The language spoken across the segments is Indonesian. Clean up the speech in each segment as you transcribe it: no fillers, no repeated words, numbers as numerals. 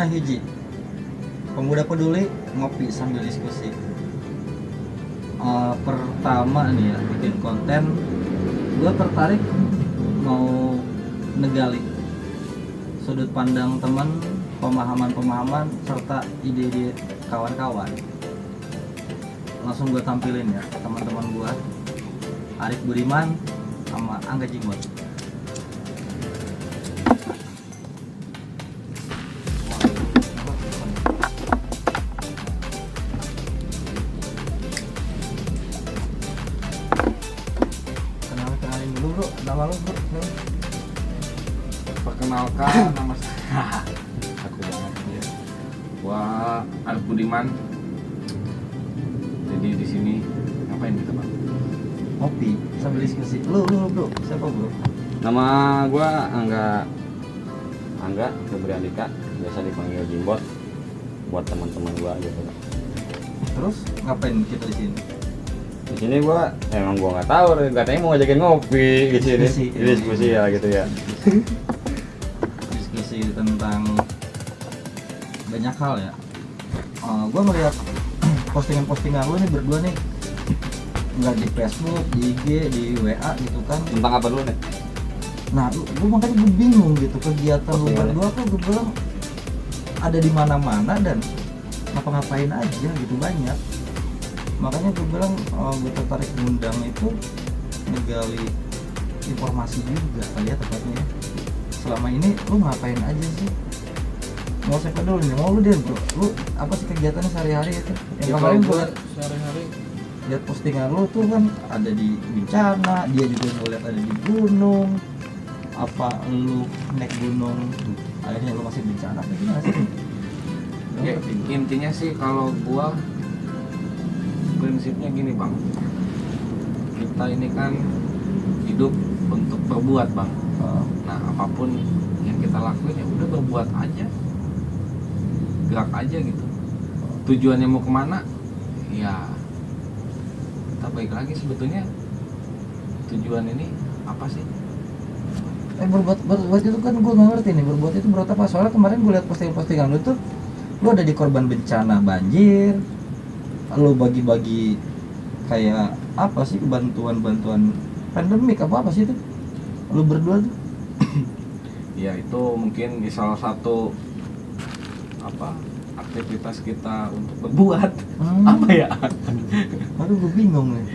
Nah hiji, pemuda peduli ngopi sambil diskusi. Pertama nih ya, bikin konten, gue tertarik mau negali sudut pandang teman, pemahaman serta ide-ide kawan-kawan. Langsung gue tampilin ya teman-teman gue, Arif Budiman sama Angga Jimbot. Kenalin dulu bro, nama lu bro. Perkenalkan, nama saya aku banget ya. Gua Arif Budiman. Jadi di sini ngapain kita bang? Ngopi sambil diskusi. Lu bro, siapa bro? Nama gua Angga Febrian Dika, biasa dipanggil Jimbot buat teman-teman gua gitu. Terus ngapain kita di sini? Di sini gua emang gua nggak tahu, katanya mau ngajakin ngopi di sini. Diskusi ya gitu ya. Diskusi tentang banyak hal ya. Gue ngeliat postingan-postingan lu nih berdua nih, nggak di Facebook, di IG, di WA gitu kan. Tentang apa dulu nih? Nah, gue makanya gue bingung gitu kegiatan lu Postingannya? berdua tuh gue bilang ada di mana-mana dan ngapa-ngapain aja gitu banyak. Makanya gue bilang gue tertarik ngundang itu ngegali informasi juga kali ya tepatnya. Selama ini lu ngapain aja sih? Mau siapa dulu nih? Mau lu deh bro. Lu apa sih kegiatannya sehari-hari itu? Yang kemarin gue liat sehari-hari lihat postingan lu tuh kan ada di bencana, dia juga gue lihat ada di gunung. Apa lu naik gunung akhirnya lu masih bencana apa gimana sih? ya, intinya sih kalau gua prinsipnya gini bang, kita ini kan hidup untuk berbuat bang. Nah apapun yang kita lakuin ya udah berbuat aja, gerak aja gitu. Tujuannya mau kemana ya kita balik lagi sebetulnya tujuan ini apa sih. Berbuat itu kan gue nggak ngerti nih, berbuat itu berbuat apa? Soalnya kemarin gue lihat postingan lu tuh lu ada di korban bencana banjir, lu bagi-bagi kayak apa sih bantuan pandemik apa sih itu lu berdua tuh? Ya itu mungkin di salah satu apa aktivitas kita untuk berbuat apa ya. Aduh gue bingung nih.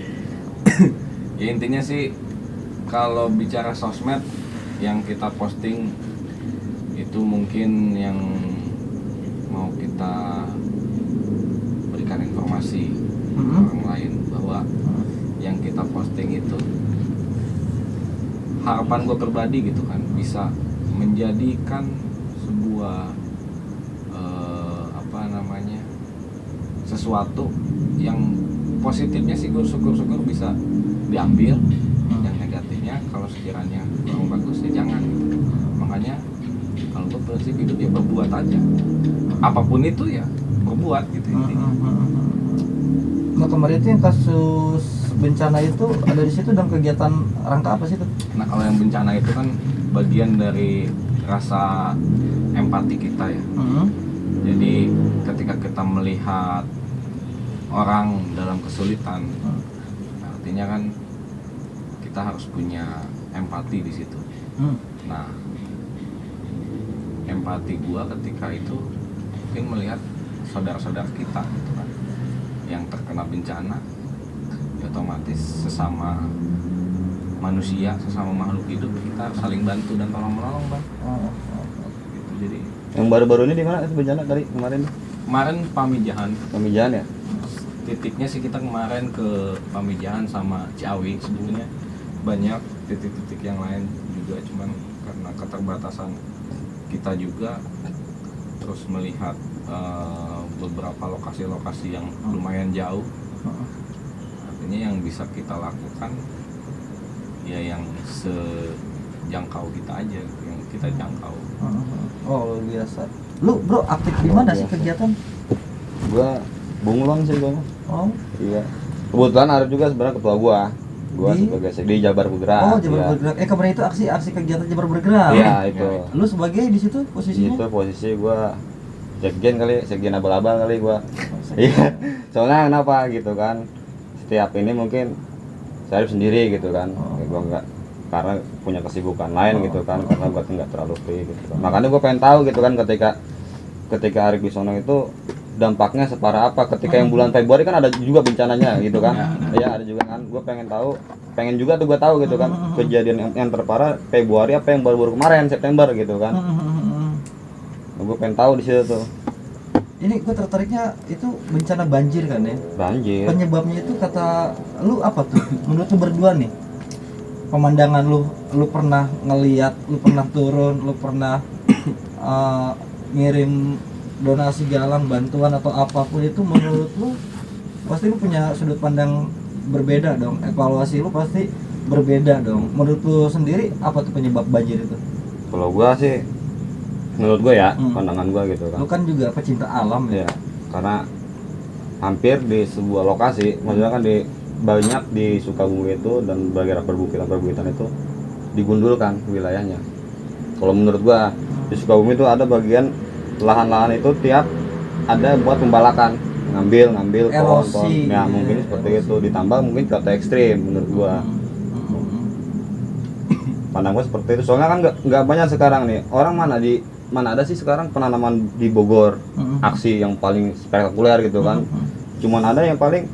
Ya intinya sih kalau bicara sosmed yang kita posting itu mungkin yang mau kita berikan informasi orang lain bahwa yang kita posting itu harapan gue pribadi gitu kan bisa menjadikan sebuah apa namanya sesuatu yang positifnya sih gue syukur-syukur bisa diambil, yang negatifnya kalau sekiranya kurang bagus ya jangan gitu. Makanya kalau gue prinsip hidup ya berbuat aja, apapun itu ya berbuat gitu intinya. Nah kemarin itu yang kasus bencana itu ada di situ dan kegiatan rangka apa sih itu? Nah kalau yang bencana itu kan bagian dari rasa empati kita ya. Jadi ketika kita melihat orang dalam kesulitan, artinya kan kita harus punya empati di situ. Nah, empati gua ketika itu mungkin melihat saudara-saudara kita gitu kan, yang terkena bencana, ya otomatis sesama manusia, sesama makhluk hidup kita harus saling bantu dan tolong menolong bang. Gitu, jadi Yang baru-baru ini di mana itu bencana tadi kemarin? kemarin Pamijahan. Pamijahan ya? Titiknya sih kita kemarin ke Pamijahan sama Ciawi, sebetulnya banyak titik-titik yang lain juga, cuman karena keterbatasan kita juga terus melihat beberapa lokasi-lokasi yang lumayan jauh, artinya yang bisa kita lakukan ya yang sejangkau kita aja, yang kita jangkau. Oh biasa. Lu bro aktif di mana sih kegiatan? Gua bunglon sih gua. Oh. Iya. Kebetulan Arif juga sebenarnya ketua gua. Gua Di? sebagai di Jabar Bergerak. Oh Jabar ya. Bergerak. Kemarin itu aksi kegiatan Jabar Bergerak. Iya itu. Lu sebagai di situ posisinya? Itu posisi gua sekjen abal-abal kali gua. Iya. Soalnya kenapa gitu kan? Setiap ini mungkin saya hidup sendiri gitu kan. Gua enggak karena punya kesibukan lain gitu kan, karena gua enggak terlalu free gitu kan. Makanya gua pengen tahu gitu kan ketika Arik Wisono itu dampaknya separah apa ketika yang bulan Februari kan ada juga bencananya gitu kan. Iya, ada juga kan. Gua pengen juga tuh gua tahu gitu kan kejadian yang terparah Februari apa yang baru-baru kemarin September gitu kan. Gue pengen tahu di situ tuh. Ini gue tertariknya itu bencana banjir kan ya. Banjir. Penyebabnya itu kata lu apa tuh? Menurut lu berdua nih, pemandangan lu pernah ngeliat, lu pernah turun, lu pernah ngirim donasi jalan, bantuan atau apapun itu, menurut lu pasti lu punya sudut pandang berbeda dong. Evaluasi lu pasti berbeda dong. Menurut lu sendiri apa tuh penyebab banjir itu? Kalau gua sih, menurut gua ya, pandangan gua gitu kan. Lu kan juga pecinta alam ya. Ya, karena hampir di sebuah lokasi, maksudnya kan banyak di Sukabumi itu dan daerah perbukitan itu digundulkan wilayahnya. Kalau menurut gua di Sukabumi itu ada bagian lahan-lahan itu tiap ada buat pembalakan, ngambil pohon-pohon. Ya mungkin seperti itu, ditambah mungkin cuaca ekstrim menurut gua. Pandang gua seperti itu. Soalnya kan nggak banyak sekarang nih orang mana ada sih sekarang penanaman di Bogor, aksi yang paling spektakuler gitu kan. Cuman ada yang paling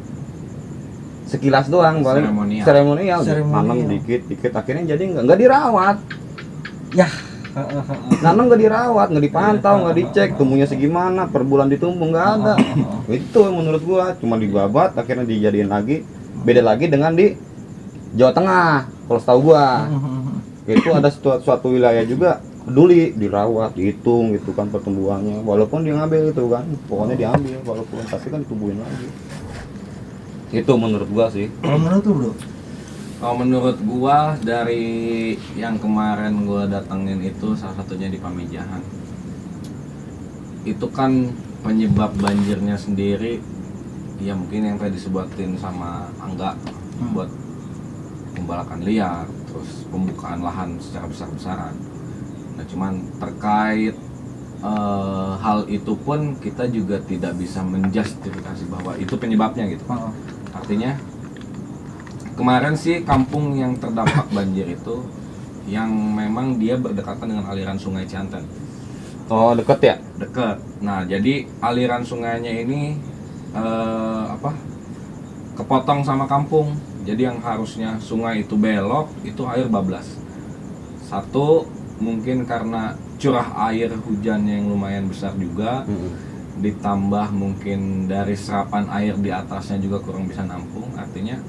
sekilas doang, paling seremonial. Nanam dikit akhirnya jadi nggak dirawat. Ya, nanam nggak dirawat, nggak dipantau, nggak dicek tumbuhnya segimana, per bulan ditumbuh nggak ada. Itu menurut gua cuma dibabat, akhirnya dijadiin lagi. Beda lagi dengan di Jawa Tengah, kalau setahu gua. Itu ada suatu wilayah juga peduli, dirawat, dihitung gitu kan pertumbuhannya, walaupun dia ngambil itu kan, pokoknya diambil walaupun, tapi kan ditumbuhin lagi. Itu menurut gua sih. Kalau menurut lu, Bro? Kalau menurut gua dari yang kemarin gua datengin itu salah satunya di Pamijahan. Itu kan penyebab banjirnya sendiri ya mungkin yang tadi disebutin sama Angga buat pembalakan liar, terus pembukaan lahan secara besar-besaran. Nah, cuman terkait hal itu pun kita juga tidak bisa menjustifikasi bahwa itu penyebabnya gitu. Artinya kemarin sih kampung yang terdampak banjir itu yang memang dia berdekatan dengan aliran Sungai Cianten. Oh, deket ya? Deket. Nah, jadi aliran sungainya ini kepotong sama kampung. Jadi yang harusnya sungai itu belok, itu air bablas. Satu, mungkin karena curah air hujannya yang lumayan besar juga, ditambah mungkin dari serapan air di atasnya juga kurang bisa nampung. Artinya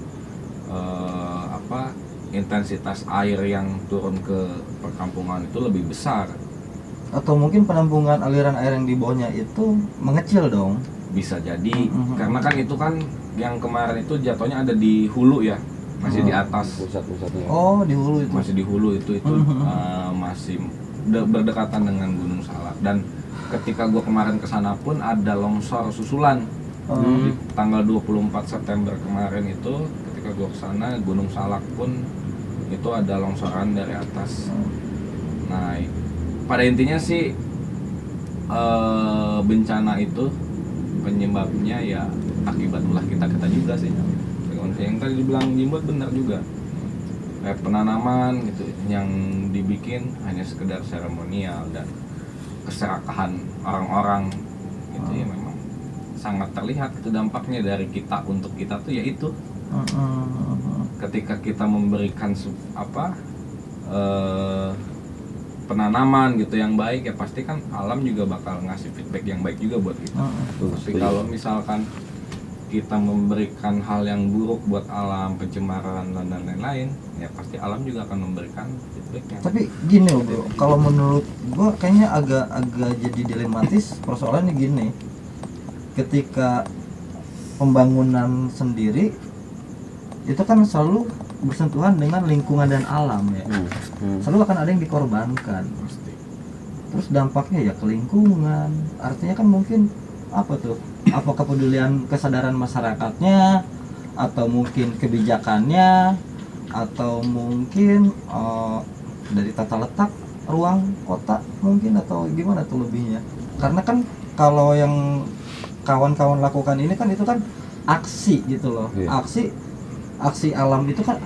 intensitas air yang turun ke perkampungan itu lebih besar. Atau mungkin penampungan aliran air yang di bawahnya itu mengecil dong. Bisa jadi, karena kan itu kan yang kemarin itu jatuhnya ada di hulu ya, masih di atas pusat-pusatnya. Oh, di hulu itu. Masih di hulu itu masih berdekatan dengan Gunung Salak. Dan ketika gua kemarin kesana pun ada longsor susulan. Di tanggal 24 September kemarin itu ketika gua kesana, Gunung Salak pun itu ada longsoran dari atas. Nah, pada intinya sih bencana itu penyebabnya ya akibat ulah kita juga sih. Yang tadi dibilang Jimbot benar juga. Kayak penanaman gitu yang dibikin hanya sekedar seremonial dan keserakahan orang-orang gitu ya, memang sangat terlihat itu dampaknya dari kita untuk kita tuh yaitu ketika kita memberikan penanaman gitu yang baik ya pasti kan alam juga bakal ngasih feedback yang baik juga buat kita. Tapi kalau misalkan kita memberikan hal yang buruk buat alam, pencemaran dan lain-lain, ya pasti alam juga akan memberikan feedback yang. Tapi gini loh bro, kalau menurut gua kayaknya agak jadi dilematis persoalannya gini. Ketika pembangunan sendiri itu kan selalu bersentuhan dengan lingkungan dan alam ya. Selalu akan ada yang dikorbankan pasti. Terus dampaknya ya ke lingkungan. Artinya kan mungkin apa tuh? Apa kepedulian kesadaran masyarakatnya, atau mungkin kebijakannya, atau mungkin dari tata letak ruang kota mungkin, atau gimana tuh lebihnya. Karena kan kalau yang kawan-kawan lakukan ini kan itu kan aksi gitu loh. Iya. Aksi alam itu kan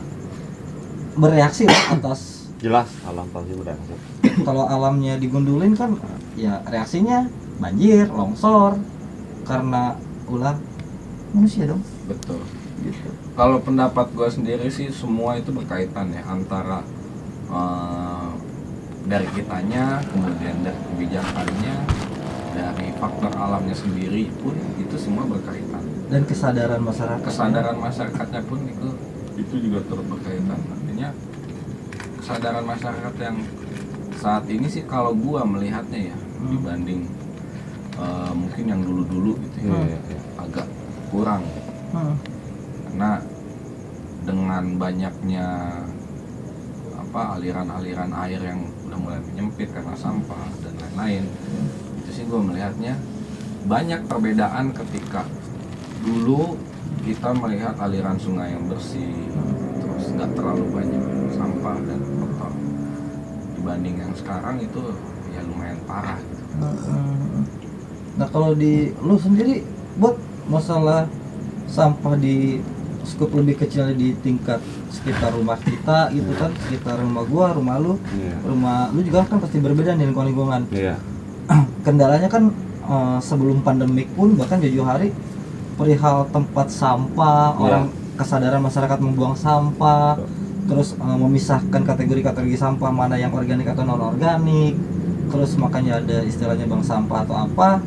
bereaksi lah atas. Jelas alam pasti bereaksi. Kalau alamnya digundulin kan ya reaksinya banjir, longsor karena ulah manusia dong. Betul. Gitu. Kalau pendapat gue sendiri sih semua itu berkaitan ya, antara dari kitanya, kemudian dari kebijakannya, dari faktor alamnya sendiri pun itu semua berkaitan. Dan kesadaran masyarakat. Kesadaran masyarakatnya pun itu juga turut berkaitan. Artinya kesadaran masyarakat yang saat ini sih kalau gua melihatnya ya, dibanding mungkin yang dulu-dulu gitu ya, agak kurang. Karena dengan banyaknya aliran-aliran air yang udah mulai menyempit karena sampah dan lain-lain, itu sih gue melihatnya banyak perbedaan ketika dulu kita melihat aliran sungai yang bersih, terus nggak terlalu banyak sampah dan kotor, dibanding yang sekarang itu ya lumayan parah gitu. Nah kalau di lu sendiri buat masalah sampah di skup lebih kecil di tingkat sekitar rumah kita gitu kan, sekitar rumah gua, rumah lu, rumah lu juga kan pasti berbeda nih lingkungan. Iya. Kendalanya kan sebelum pandemik pun bahkan jauh hari perihal tempat sampah, orang kesadaran masyarakat membuang sampah, terus memisahkan kategori-kategori sampah mana yang organik atau non organik, terus makanya ada istilahnya bank sampah atau apa.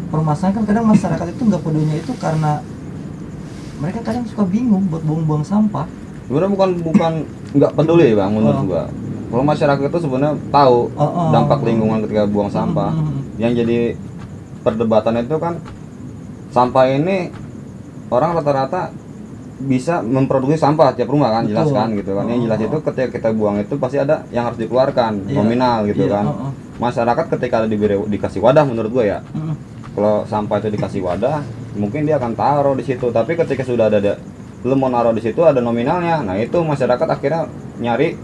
Permasalahan kan kadang masyarakat itu nggak pedulinya itu karena mereka kadang suka bingung buat buang-buang sampah. Sebenarnya bukan nggak peduli bang menurut gua. Kalau masyarakat itu sebenarnya tahu dampak lingkungan ketika buang sampah. Yang jadi perdebatan itu kan sampah ini orang rata-rata bisa memproduksi sampah tiap rumah kan, jelas kan gitu kan. Yang jelas itu ketika kita buang itu pasti ada yang harus dikeluarkan nominal gitu kan. Masyarakat ketika dikasih wadah menurut gua ya. Kalau sampah itu dikasih wadah, mungkin dia akan taruh di situ. Tapi ketika sudah ada lu mau naruh di situ ada nominalnya, nah itu masyarakat akhirnya nyari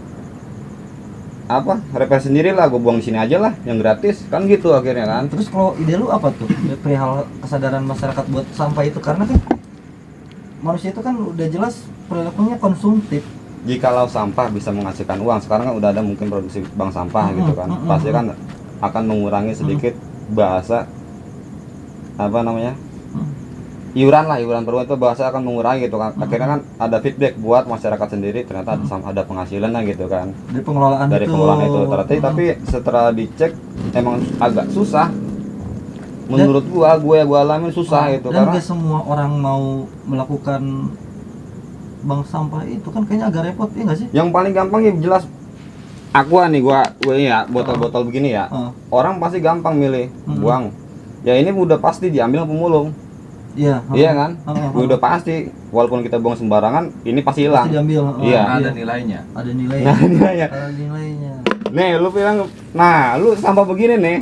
repair sendiri lah, gue buang di sini aja lah, yang gratis kan gitu akhirnya kan. Terus kalau ide lu apa tuh perihal kesadaran masyarakat buat sampah itu, karena kan manusia itu kan udah jelas perilakunya konsumtif. Jikalau sampah bisa menghasilkan uang, sekarang kan udah ada mungkin produksi bank sampah gitu kan, pasti kan akan mengurangi sedikit bahasa iuran per bulan itu bahasa akan mengurangi gitu kan. Akhirnya kan ada feedback buat masyarakat sendiri, ternyata ada penghasilan lah gitu kan dari pengelolaan itu. Tapi setelah dicek emang agak susah menurut gue alamin susah gitu. Dan karena gak semua orang mau melakukan bank sampah itu kan kayaknya agak repot ya nggak sih? Yang paling gampang ya jelas aqua nih, gue ya botol-botol begini ya, orang pasti gampang milih buang. Ya ini udah pasti diambil pemulung. Iya kan? Udah pasti, walaupun kita buang sembarangan, ini pasti hilang. Pasti diambil. Iya. Ada nilainya. Ada nilainya. Ada nilainya. Nih, lu bilang, lu sampah begini nih.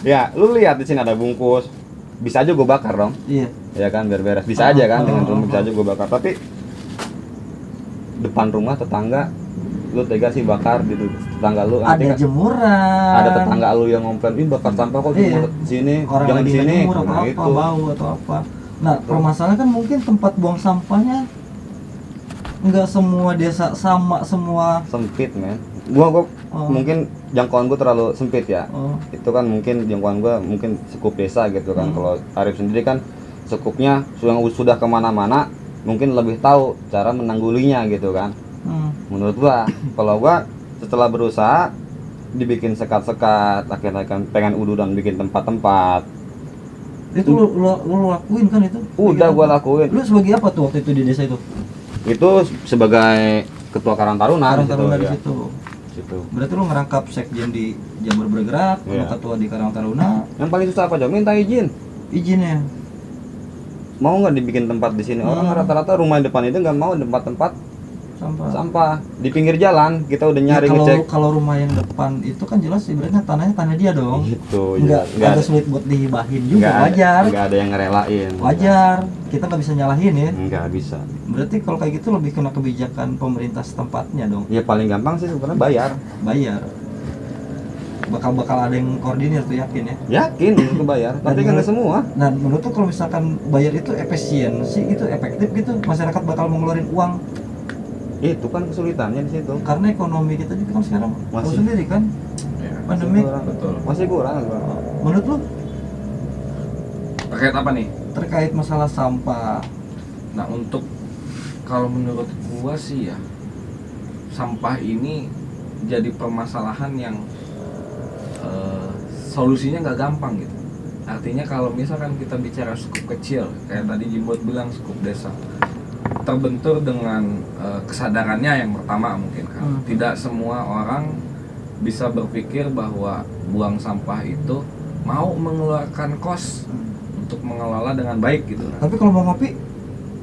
Ya, lu lihat di sini ada bungkus. Bisa aja gue bakar dong. Iya. Ya kan, biar beres. Bisa aja kan, dengan rumah bisa aja gue bakar. Tapi depan rumah tetangga, lu tega sih bakar di tetangga lu. Ada jemuran. Ada tetangga lu yang ngomplain, "Ih, bakar sampah kok di sini, orang jangan di sini." Nah, itu bau atau apa. Nah, permasalahan kan mungkin tempat buang sampahnya nggak semua desa sama semua. Sempit, men. Gua mungkin jangkauan gua terlalu sempit ya. Itu kan mungkin jangkauan gua mungkin sekup desa gitu kan. Kalau Arif sendiri kan sekupnya sudah kemana-mana, mungkin lebih tahu cara menanggulinya gitu kan. Menurut gua, kalau gua setelah berusaha dibikin sekat-sekat, akhirnya kan pengen ududan bikin tempat-tempat. Itu lu lakuin kan itu? Udah gua lakuin. Lu sebagai apa tuh waktu itu di desa itu? Itu sebagai ketua Karang Taruna di situ. Situ. Berarti lu ngerangkap sekjen di Jabar Bergerak, lu ketua di Karang Taruna. Yang paling susah apa, Jom? Minta izin. Izinnya. Mau nggak dibikin tempat di sini? Orang rata-rata rumah depan itu nggak mau tempat sampah di pinggir jalan. Kita udah nyari ngecek. Kalau rumah yang depan itu kan jelas ibaratnya tanah dia dong. Gitu. Nggak ada sulit buat dihibahin juga, wajar. Nggak ada yang ngerelain. Wajar. Kita nggak bisa nyalahin ya. Nggak bisa. Berarti kalau kayak gitu lebih kena kebijakan pemerintah setempatnya dong. Ya paling gampang sih sebenarnya bayar. bakal ada yang koordinir tuh, yakin ya? Yakin itu bayar, tapi kan nggak semua. Nah menurut tuh kalau misalkan bayar itu efisiensi gitu, efektif gitu, masyarakat bakal mengeluarin uang. Itu kan kesulitannya di situ. Karena ekonomi kita juga kan sekarang tahu Masih. sendiri kan, Ya, pandemi. betul. Masih kurang. Menurut lu Terkait apa nih? terkait masalah sampah? Nah, untuk kalau menurut gua sih ya, sampah ini jadi permasalahan yang solusinya nggak gampang gitu. Artinya kalau misalkan kita bicara skup kecil, kayak tadi Jimbot bilang skup desa, terbentur dengan kesadarannya yang pertama mungkin kan. Tidak semua orang bisa berpikir bahwa buang sampah itu mau mengeluarkan kos untuk mengelola dengan baik gitu kan. Tapi kalau mau ngopi,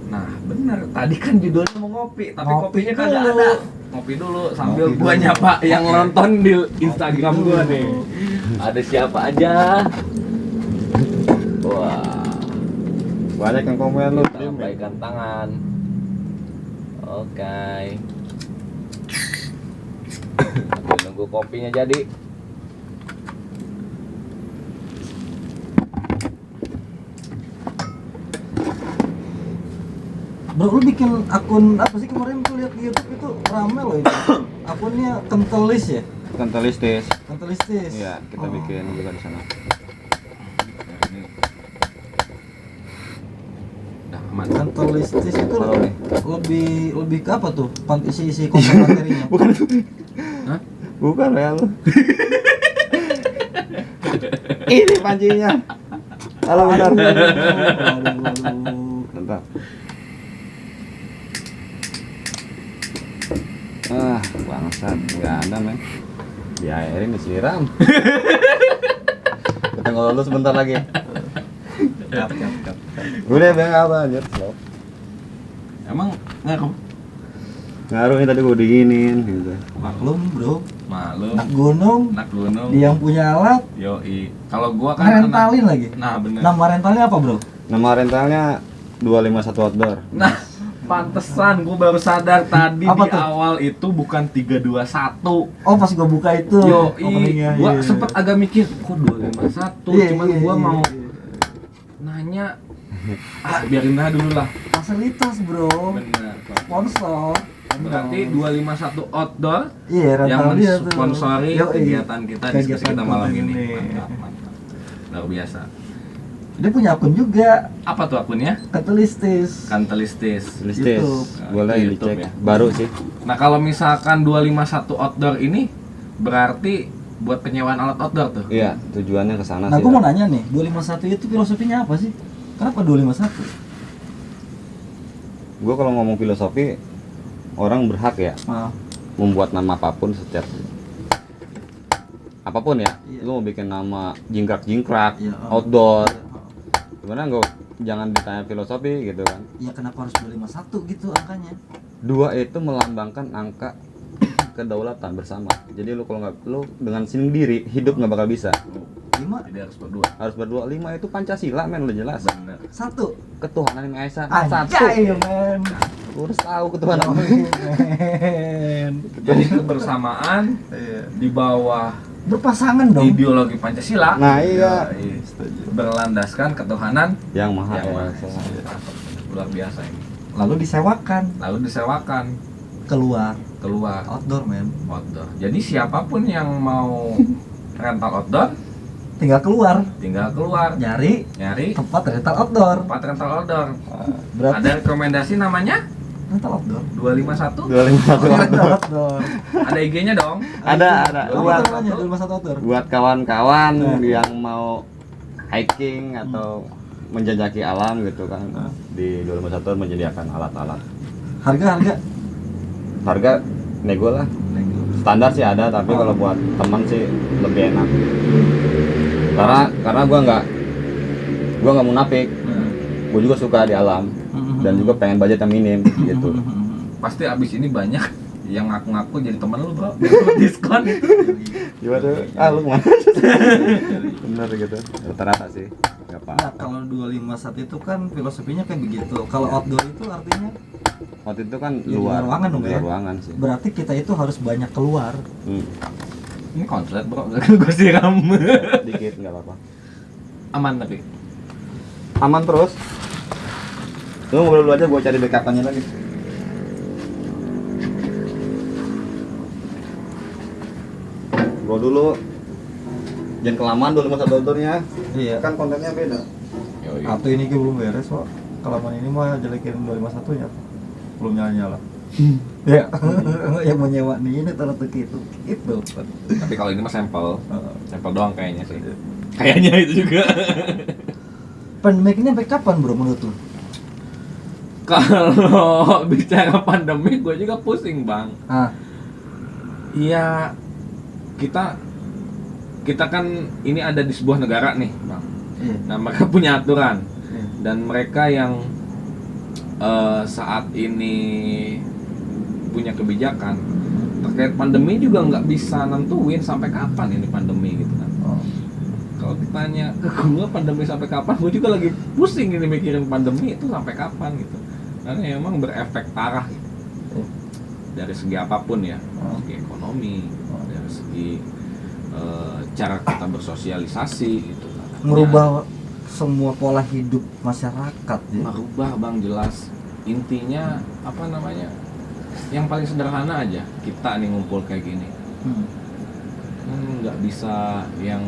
Nah benar, tadi kan judulnya mau ngopi, tapi Ngopi kopinya kagak dulu. ada. Ngopi dulu sambil Ngopi gua dulu. nyapa yang nonton di Instagram Ngopi gua dulu. nih. Ada siapa aja? Wah, Banyak yang komen lu. lambaikan tangan. Oke. Sambil nunggu kopinya jadi. bro, lu bikin akun apa sih kemarin tuh lihat di YouTube itu rame loh itu. Akunnya Kentelis ya? Kentelistis. Kentelistis. Iya, kita Oh. bikin juga di sana. Udah aman. Kentelistis itu Taruh nih. lebih ke apa tuh? Isi konten materinya. Bukan itu. Hah? Bukan ya lu. Ini pancinya. Halo, bentar. Aduh. Bentar. Ah, bangsat, nggak ada men. Ya, airin disiram. Kita ngobrol dulu sebentar lagi. Kap. Udah bang apa anjir? Slow. Emang ngaruh? Ngaruh nih tadi gue diginin gitu. Maklum bro, Malu. anak gunung, Anak gunung. dia yang punya alat, Yoi. Kalau gua kan rentalin lagi. Nah bener. Nama rentalnya apa bro? Nama rentalnya 251 outdoor. Nah, pantesan gue baru sadar tadi Apa di tuh? awal itu bukan 321. Oh pas gua buka itu. Yo, openingnya, gua iya. sempet agak mikir kok 251, Iya, cuman iya, gua iya, mau iya. nanya biarin aja dulu lah. Fasilitas bro, Bener. sponsor. Berarti 251 outdoor Iya yang rental dia tuh. mensponsori Yoi. kegiatan kita diskusi Kegiatan kita malam konten ini. Mantap. Luar biasa. Dia punya akun juga, Apa tuh akunnya? Kentelistis. Kantelistis. Listis. YouTube. Boleh Di YouTube dicek. ya. Baru sih. Nah, kalau misalkan 251 outdoor ini berarti buat penyewaan alat outdoor tuh. Iya, tujuannya ke sana Nah, sih. gua mau nanya nih, 251 itu filosofinya apa sih? Kenapa 251? Gue kalau ngomong filosofi, orang berhak ya Nah, membuat nama apapun setiap apapun ya. Iya. Lu mau bikin nama jingkrak-jingkrak, Iya. outdoor. Gimana enggak, jangan ditanya filosofi gitu kan. ya kenapa harus 251 gitu angkanya? 2 itu melambangkan angka kedaulatan bersama. Jadi lu kalau nggak, lu dengan sendiri hidup nggak bakal bisa. 5, Jadi harus berdua. Harus berdua. 5 itu Pancasila men, udah jelas. Bener. 1. Ketuhanan yang Maha Esa. Anjay, men. Lu harus tahu ketuhanan. Men. Jadi kebersamaan Iya. di bawah Berpasangan dong. ideologi Pancasila. Nah, iya. Yoi. Berlandaskan ketuhanan Yang Maha yang Maha Esa. Esa. Luar biasa ini. Lalu disewakan Lalu disewakan keluar keluar outdoor, men. outdoor. Jadi siapapun yang mau rental outdoor Tinggal keluar tinggal keluar nyari nyari tempat rental outdoor. tempat rental outdoor. Berarti Ada rekomendasi namanya rental outdoor. 251. 251. Rental outdoor. Ada IG-nya dong. Ada. Apa Buat namanya 251 outdoor? buat kawan-kawan Nah. yang mau hiking atau menjajaki alam gitu kan. Nah. Di 251 menyediakan alat-alat. Harga Harga nego lah. Standar sih ada, tapi kalau buat teman sih lebih enak. Karena gua nggak munafik. Gue juga suka di alam dan juga pengen budget yang minim gitu. Pasti abis ini banyak yang ngaku-ngaku jadi temen lu, bro. Diskon itu. Gimana? Ah lu mana? Bener gitu. Rata-rata sih. Nggak Nah, apa. kalau 251 itu kan filosofinya kayak begitu. Kalau outdoor itu artinya Waktu itu kan Ya, di luar ruangan dong, luar ya? ruangan sih. berarti kita itu harus banyak keluar. Hmm. Ini konslet bro, gue siram. Dikit nggak apa-apa. Aman tapi. Aman terus. Lu ngobrol dulu aja, gua cari backup-nya lagi. Gua dulu. Jangan kelamaan dulu masa dokternya. Iya. Kan kontennya beda. Yoi. Atau ini ke belum beres kok. Kelamaan ini mah jelekin 251 nya. Belum nyala-nyala. Ya, yang mau nyewa nih ini taruh gitu. Itu. Tapi kalau ini mah sampel. Heeh. Sampel doang kayaknya sih. Kayaknya itu juga. Pandemi ini sampai kapan bro menurut lu? Kalau bicara pandemi gue juga pusing bang. Ah, Iya, kita kan ini ada di sebuah negara nih bang. iya. Nah mereka punya aturan Iya. dan mereka yang saat ini punya kebijakan terkait pandemi juga nggak bisa nentuin sampai kapan ini pandemi gitu kan. Oh. Kalau ditanya ke gue pandemi sampai kapan, gue juga lagi pusing ini mikirin pandemi itu sampai kapan gitu. Karena emang berefek parah gitu. Oh. Dari segi apapun ya, Oh. segi ekonomi, Oh. dari segi cara kita bersosialisasi gitu. Merubah semua pola hidup masyarakat ya. Merubah bang, jelas. Intinya apa namanya? Yang paling sederhana aja, kita nih ngumpul kayak gini, nggak bisa yang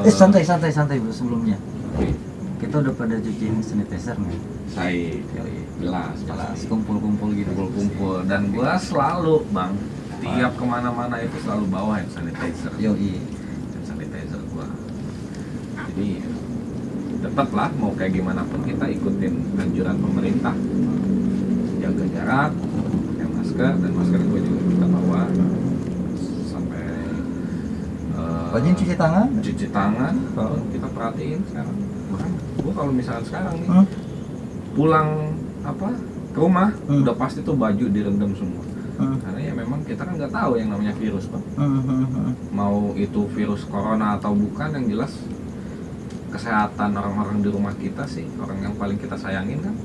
Santai bro sebelumnya. oke, Kita udah pada cuci hand sanitizer nih. saya jelas Kumpul-kumpul gitu. kumpul dan gua selalu bang tiap kemana-mana itu selalu bawa hand sanitizer. Yoi. Hand sanitizer gua. Jadi tetaplah mau kayak gimana pun kita ikutin anjuran pemerintah, jaga jarak, pakai masker, dan masker gua juga kita bawa sampai Rajin cuci tangan. cuci tangan. Oh. Kita perhatiin sekarang. Bahkan gua kalau misalnya sekarang nih pulang ke rumah udah pasti tuh baju direndam semua. Karena ya memang kita kan nggak tahu yang namanya virus bang. Mau itu virus corona atau bukan, yang jelas kesehatan orang-orang di rumah kita sih orang yang paling kita sayangin kan.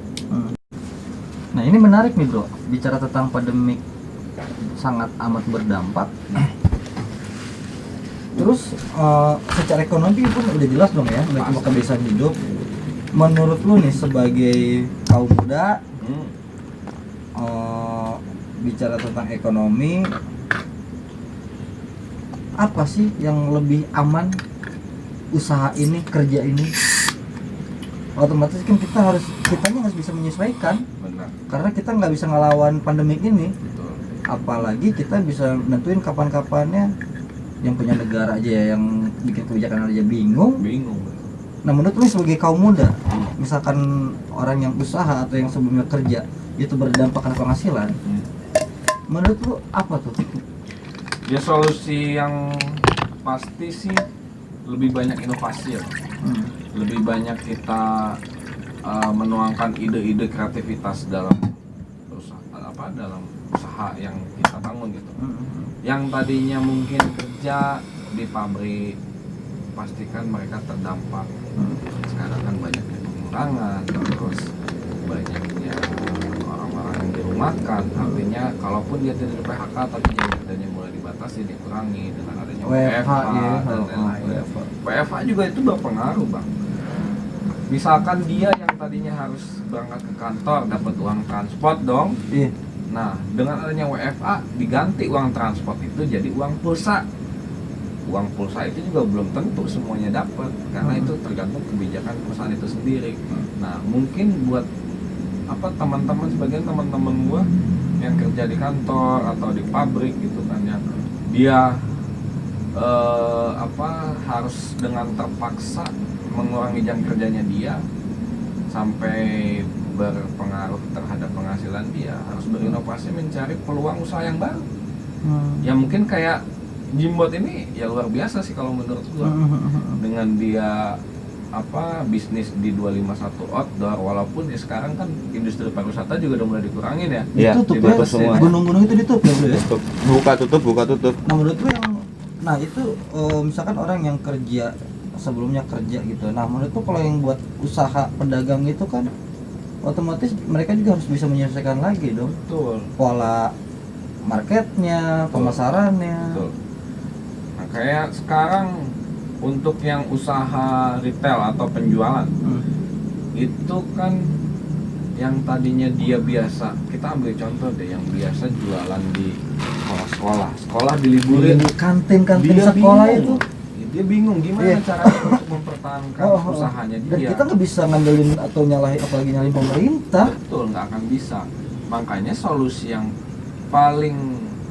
Nah ini menarik nih bro, bicara tentang pandemik sangat amat berdampak. Terus secara ekonomi pun udah jelas dong ya, nggak cuma kebiasaan hidup. Menurut lu nih sebagai kaum muda, bicara tentang ekonomi, apa sih yang lebih aman, usaha ini, kerja ini? Otomatis kan kitanya harus bisa menyesuaikan, Benar, karena kita nggak bisa ngelawan pandemik ini. betul. Apalagi kita bisa nentuin kapan-kapannya. Yang punya negara aja ya, yang bikin kebijakan aja bingung. Nah menurut lu sebagai kaum muda, misalkan orang yang usaha atau yang sebelumnya kerja itu berdampak karena penghasilan, menurut lu apa tuh? Ya solusi yang pasti sih lebih banyak inovasi ya. Lebih banyak kita menuangkan ide-ide kreativitas dalam dalam usaha yang kita bangun gitu. Yang tadinya mungkin kerja di pabrik, pastikan mereka terdampak. Sekarang kan banyaknya pengurangan, terus banyaknya orang-orang yang dirumahkan. Artinya kalaupun dia tidak di PHK tapi jam kerjanya mulai dibatasi, dikurangi dengan adanya WFH dan lain-lain. WFH juga itu berpengaruh bang. Misalkan dia yang tadinya harus berangkat ke kantor dapat uang transport dong. Iya. Nah, dengan adanya WFA diganti uang transport itu jadi uang pulsa. Uang pulsa itu juga belum tentu semuanya dapat karena itu tergantung kebijakan perusahaan itu sendiri. Nah, mungkin buat teman-teman, sebagian teman-teman gua yang kerja di kantor atau di pabrik gitu kan, yang dia harus dengan terpaksa mengurangi jam kerjanya dia sampai berpengaruh terhadap penghasilan dia, harus berinovasi mencari peluang usaha yang baru. Ya mungkin kayak Jimbot ini ya luar biasa sih kalau menurut gua. Dengan dia bisnis di 251 outdoor, walaupun ya sekarang kan industri pariwisata juga udah mulai dikurangin ya. Iya, Ditutup ya, ditutup semua. gunung-gunung itu ditutup ya bro ya? Buka tutup. Nah menurut lu itu misalkan orang yang kerja sebelumnya kerja gitu, nah menurut lu kalau yang buat usaha pedagang itu kan otomatis mereka juga harus bisa menyelesaikan lagi dong Betul. pola marketnya, pemasarannya. Betul. kayak sekarang untuk yang usaha retail atau penjualan itu kan yang tadinya dia biasa, kita ambil contoh deh, yang biasa jualan di sekolah diliburin, kantin dia sekolah bingung. itu Dia bingung gimana caranya untuk mempertahankan usahanya dan dia. kita nggak bisa ngandelin atau nyalahin, apalagi nyalahin pemerintah. Betul, nggak akan bisa. Makanya solusi yang paling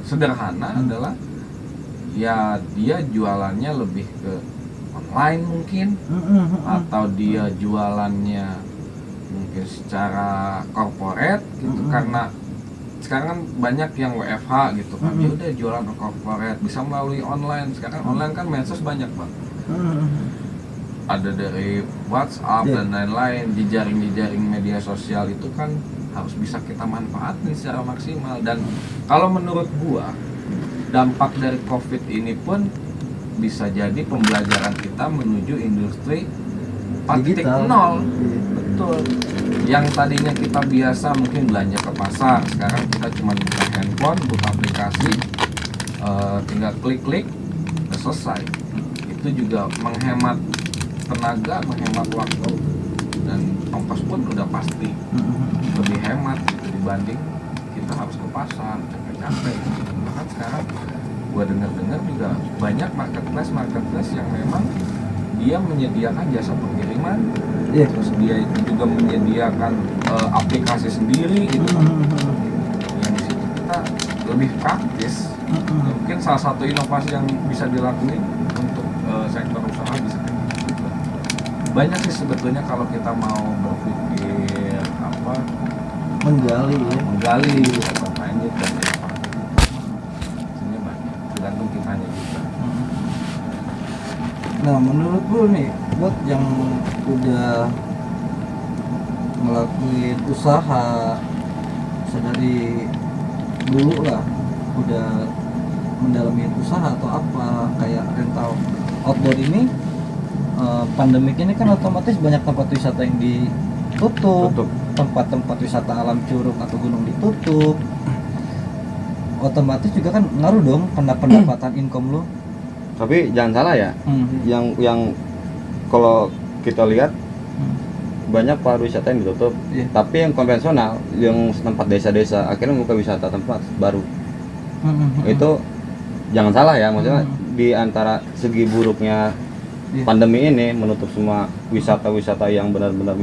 sederhana adalah ya dia jualannya lebih ke online mungkin, atau dia jualannya mungkin secara corporate gitu, karena sekarang kan banyak yang WFH gitu kan, dia udah jualan ke corporate bisa melalui online. Sekarang online kan medsos banyak Bang, ada dari WhatsApp dan lain-lain, jejaring media sosial itu kan harus bisa kita manfaatin secara maksimal. Dan kalau menurut gua dampak dari COVID ini pun bisa jadi pembelajaran kita menuju industri 4.0. Betul. Yang tadinya kita biasa mungkin belanja ke pasar, sekarang kita cuma buka handphone, buka aplikasi, tinggal klik-klik, udah selesai. Itu juga menghemat tenaga, menghemat waktu, dan ongkos pun udah pasti lebih hemat gitu, dibanding kita harus ke pasar capek-capek. Bahkan sekarang gua dengar juga banyak marketplace yang memang dia menyediakan jasa pengiriman, terus dia juga menyediakan aplikasi sendiri gitu. Yang di situ kita lebih praktis. Mungkin salah satu inovasi yang bisa dilakuin untuk sektor usaha bisa kayak gitu. Banyak sih sebetulnya kalau kita mau berpikir menggali atau lanjut dan sebenarnya banyak, tergantung kitanya juga. Nah, menurut lu nih, buat yang udah ngelakuin usaha dari dulu lah, udah mendalami usaha atau apa kayak rental outdoor ini, pandemik ini kan otomatis banyak tempat wisata yang ditutup, tempat-tempat wisata alam Curug atau gunung ditutup, otomatis juga kan ngaruh dong pendapatan income lu. Tapi jangan salah ya, yang kalau kita lihat banyak pariwisata yang ditutup, tapi yang konvensional, yang tempat desa-desa akhirnya membuka wisata tempat baru. Itu jangan salah ya, maksudnya di antara segi buruknya pandemi ini menutup semua wisata-wisata yang benar-benar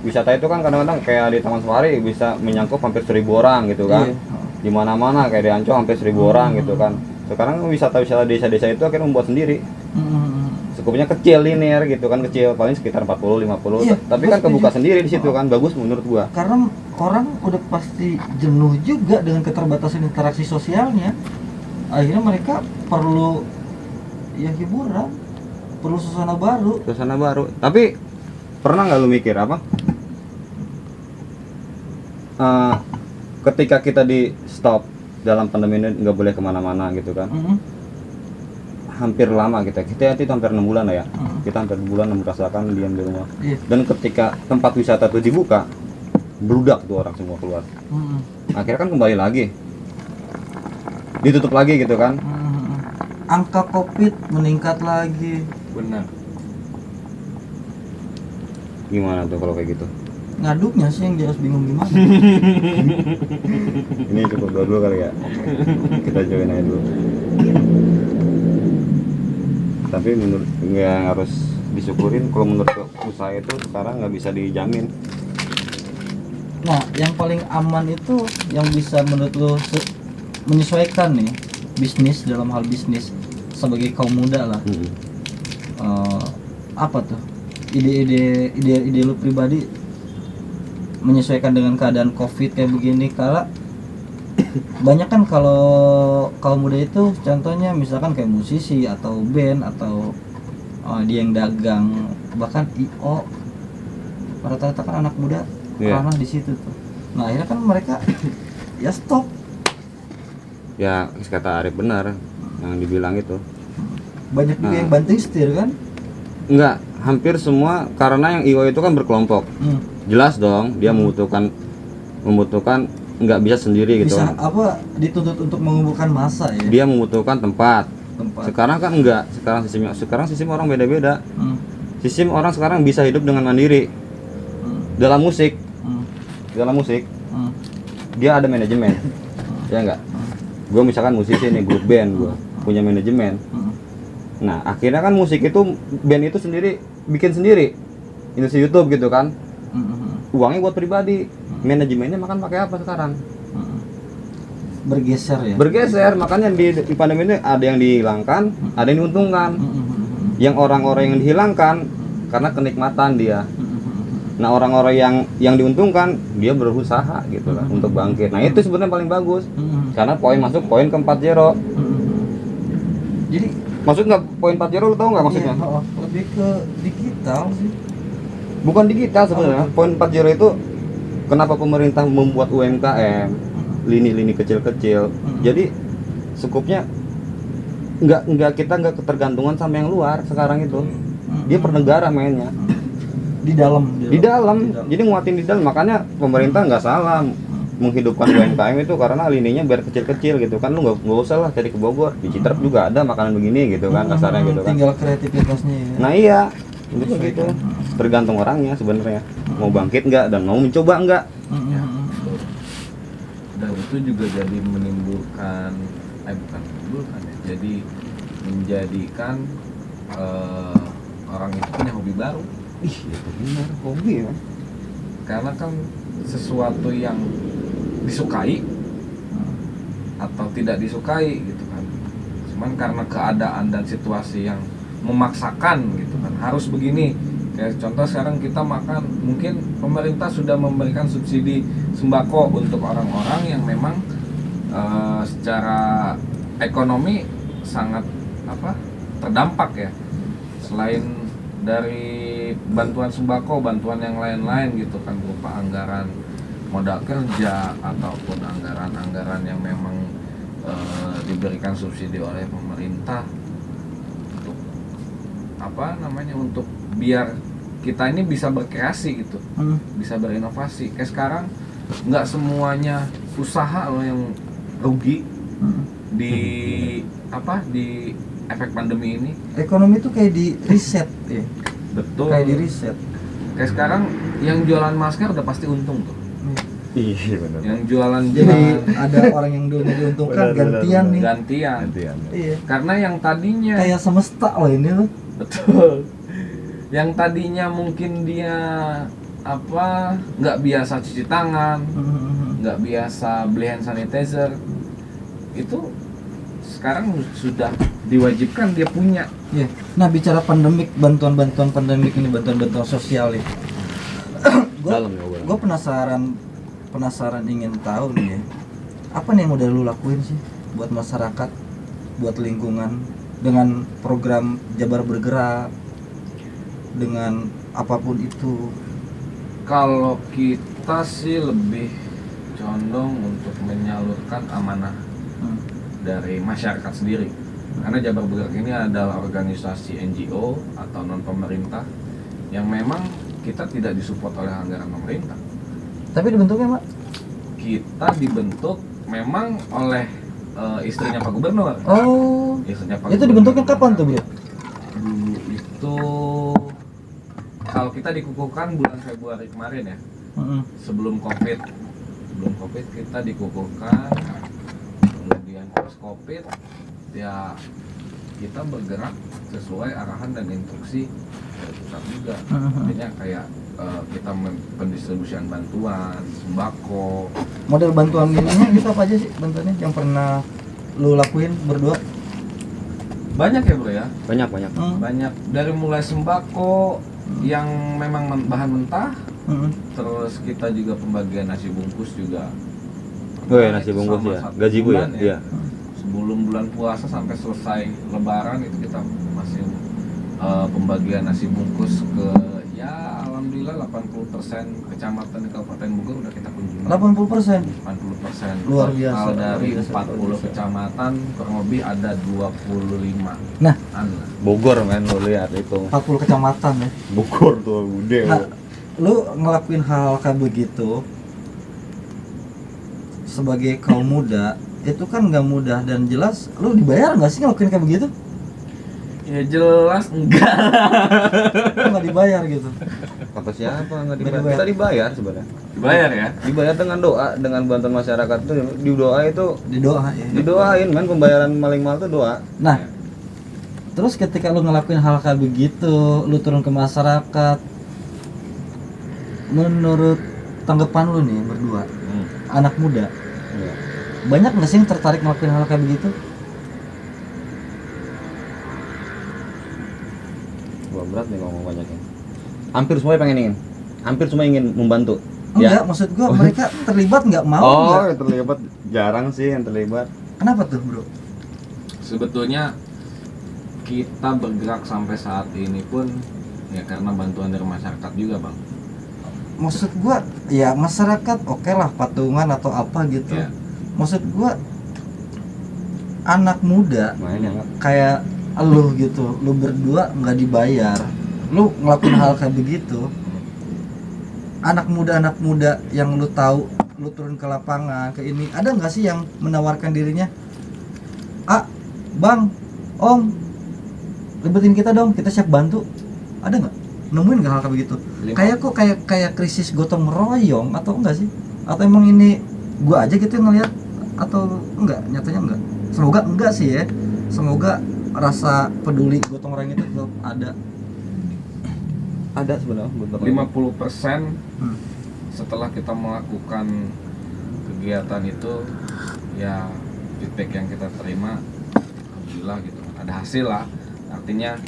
wisata itu kan kadang-kadang kayak di Taman Safari bisa menyangkut hampir 1.000 orang gitu kan, di mana-mana kayak di Ancol hampir 1.000 orang gitu kan. Sekarang wisata-wisata desa-desa itu akhirnya membuat sendiri. Skupnya kecil, linear gitu kan, kecil paling sekitar 40-50. Tapi kan kebuka sendiri di situ kan, bagus menurut gua. Karena orang udah pasti jenuh juga dengan keterbatasan interaksi sosialnya. Akhirnya mereka perlu hiburan, perlu suasana baru. Tapi pernah nggak lu mikir apa? Ketika kita di stop dalam pandemi ini nggak boleh kemana-mana gitu kan, hampir lama kita itu hampir 6 bulan lah ya, kita hampir 6 bulan merasakan diam di rumah. Dan ketika tempat wisata itu dibuka, bludak tuh orang semua keluar. Akhirnya kan kembali lagi, ditutup lagi gitu kan. Angka COVID meningkat lagi. Benar. Gimana tuh kalau kayak gitu? Ngaduknya sih yang jelas bingung gimana. Ini cukup dulu kali ya. Kita join aja dulu. Tapi menurut nggak harus disyukurin, kalau menurut usaha itu sekarang nggak bisa dijamin. Nah, yang paling aman itu yang bisa menurut lo menyesuaikan nih bisnis, dalam hal bisnis sebagai kaum muda lah. Apa tuh ide lo pribadi menyesuaikan dengan keadaan COVID kayak begini? Kala banyak kan kalau kaum muda itu contohnya misalkan kayak musisi atau band atau dia yang dagang, bahkan IO, rata-rata kan anak muda ranah di situ tuh. Nah, akhirnya kan mereka ya stop. Ya kata Arif benar yang dibilang itu. Banyak juga yang banting setir kan? Enggak, hampir semua, karena yang IO itu kan berkelompok. Jelas dong dia membutuhkan nggak bisa sendiri gitu bisa kan. dituntut untuk mengumpulkan massa ya. Dia membutuhkan tempat, tempat. Sekarang kan enggak, sekarang sistem orang beda-beda. Sistem orang sekarang bisa hidup dengan mandiri. Dalam musik, dia ada manajemen. Ya enggak? Gue misalkan musisi nih, grup band, gue punya manajemen. Nah, akhirnya kan musik itu, band itu sendiri bikin sendiri. Industri YouTube gitu kan. Uangnya buat pribadi. Manajemennya makan pakai apa sekarang? Bergeser ya. Bergeser, makanya di pandemi ini ada yang dihilangkan, ada yang diuntungkan. Yang orang-orang yang dihilangkan karena kenikmatan dia. Nah, orang-orang yang diuntungkan dia berusaha gitu kan untuk bangkit. Nah, itu sebenarnya paling bagus. Karena poin masuk poin ke 4.0. Jadi Maksud nggak poin 4.0 lu tahu nggak maksudnya? iya, lebih ke digital sih. Bukan digital sebenarnya. Poin 4.0 itu kenapa pemerintah membuat UMKM, lini-lini kecil-kecil. Jadi skupnya kita nggak ketergantungan sama yang luar sekarang itu. Dia per negara mainnya. Di dalam. Jadi nguatin di dalam. Makanya pemerintah nggak salah menghidupkan UMKM itu karena lininya biar kecil-kecil gitu kan. Lu nggak usah lah cari ke Bogor. Di Citerep juga ada makanan begini gitu kan, kasarnya gitu kan. Tinggal kreativitasnya ya. Nah iya, itu begitu. Tergantung orangnya sebenarnya. Mau bangkit nggak dan mau mencoba nggak. Ya, betul. Dan itu juga jadi menimbulkan jadi menjadikan orang itu punya hobi baru. Ih, itu benar hobi ya. Karena kan sesuatu yang disukai atau tidak disukai gitu kan. Cuman karena keadaan dan situasi yang memaksakan gitu kan, harus begini. Kayak contoh sekarang kita makan, mungkin pemerintah sudah memberikan subsidi sembako untuk orang-orang yang memang secara ekonomi sangat terdampak ya. Selain dari bantuan sembako, bantuan yang lain-lain gitu kan, berupa anggaran modal kerja ataupun anggaran-anggaran yang memang diberikan subsidi oleh pemerintah untuk untuk biar kita ini bisa berkreasi gitu, bisa berinovasi. Kayak sekarang nggak semuanya usaha loh yang rugi di efek pandemi ini. Ekonomi itu kayak di riset ya. Betul. Kayak di riset. Kayak sekarang yang jualan masker udah pasti untung tuh. Iya benar. Yang jualan Jadi ada orang yang dulunya diuntungkan gantian nih. gantian. Iya. Karena yang tadinya Kayak semesta loh ini loh. betul. Yang tadinya mungkin dia nggak biasa cuci tangan, nggak biasa beli hand sanitizer, itu sekarang sudah diwajibkan dia punya. Iya. Nah, bicara pandemik, bantuan-bantuan pandemik ini, bantuan-bantuan sosial ya. Gue penasaran ingin tahu nih ya. Apa nih yang udah lu lakuin sih buat masyarakat, buat lingkungan dengan program Jabar Bergerak, dengan apapun itu? Kalau kita sih lebih condong untuk menyalurkan amanah dari masyarakat sendiri. Karena Jabar Bergerak ini adalah organisasi NGO atau non pemerintah yang memang kita tidak disupport oleh anggaran pemerintah. Tapi dibentuknya, Mak? Kita dibentuk memang oleh istrinya Pak Gubernur. Oh. Istrinya Pak Itu Gubernur. dibentuknya kapan tuh, Bro? Dulu itu kalau kita dikukuhkan bulan Februari kemarin ya. Sebelum Covid kita dikukuhkan. Kemudian pas Covid ya kita bergerak sesuai arahan dan instruksi dari pusat juga. Artinya kayak kita pendistribusian bantuan sembako. Model bantuan ininya gitu apa aja sih bantuannya yang pernah lu lakuin berdua? Banyak ya bro ya. Banyak. Banyak dari mulai sembako yang memang bahan mentah. Terus kita juga pembagian nasi bungkus juga. Oh ya, nasi bungkus ya. Gaji bu ya. Iya. Sebelum bulan puasa sampai selesai Lebaran itu kita masih pembagian nasi bungkus ke ya alhamdulillah 80% kecamatan di Kabupaten Bogor udah kita kunjungi. 80%. 80%. Luar biasa. Total dari Luar biasa, 40 luar biasa. kecamatan kurang lebih ada 25. Nah, Bogor men, lo lihat itu. 40 kecamatan ya. Bogor tuh gede. Nah, lu ngelakuin hal kayak begitu sebagai kaum muda itu kan nggak mudah dan jelas. Lu dibayar nggak sih ngelakuin kayak begitu? Ya jelas enggak. Lu nggak dibayar gitu. Kata siapa nggak Nggak dibayar? Kita dibayar sebenarnya. Dibayar ya? Dibayar dengan doa, dengan bantuan masyarakat tuh di doa itu Di doa ya. didoain kan, pembayaran paling mahal tuh doa. Nah, terus ketika lu ngelakuin hal kayak begitu, lu turun ke masyarakat, menurut tanggapan lu nih berdua, anak muda, Iya. banyak nggak sih yang tertarik ngelakuin hal kayak begitu? Gua berat nih ngomong banyaknya. Hampir semua ingin. Hampir semua ingin membantu. Enggak, maksud gua mereka terlibat nggak mau nggak? yang terlibat jarang sih yang terlibat. Kenapa tuh bro? Sebetulnya kita bergerak sampai saat ini pun ya karena bantuan dari masyarakat juga bang. Maksud gua ya masyarakat oke lah patungan atau apa gitu. Ya. Maksud gua anak muda Main ya nggak? kayak lu gitu, lu berdua nggak dibayar, lu ngelakuin hal kayak begitu. Anak muda yang lu tahu, lu turun ke lapangan ke ini, ada nggak sih yang menawarkan dirinya, bang, om, libatin kita dong, kita siap bantu? Ada nggak? Nemuin nggak hal kayak begitu? Kayak kok kayak krisis gotong royong atau enggak sih? Atau emang ini gua aja gitu yang ngeliat atau enggak? Nyatanya enggak. Semoga enggak sih ya. Semoga rasa peduli gotong royong itu tetap ada. Ada sebenarnya beberapa. 50% setelah kita melakukan kegiatan itu ya feedback yang kita terima alhamdulillah gitu ada hasil lah. Artinya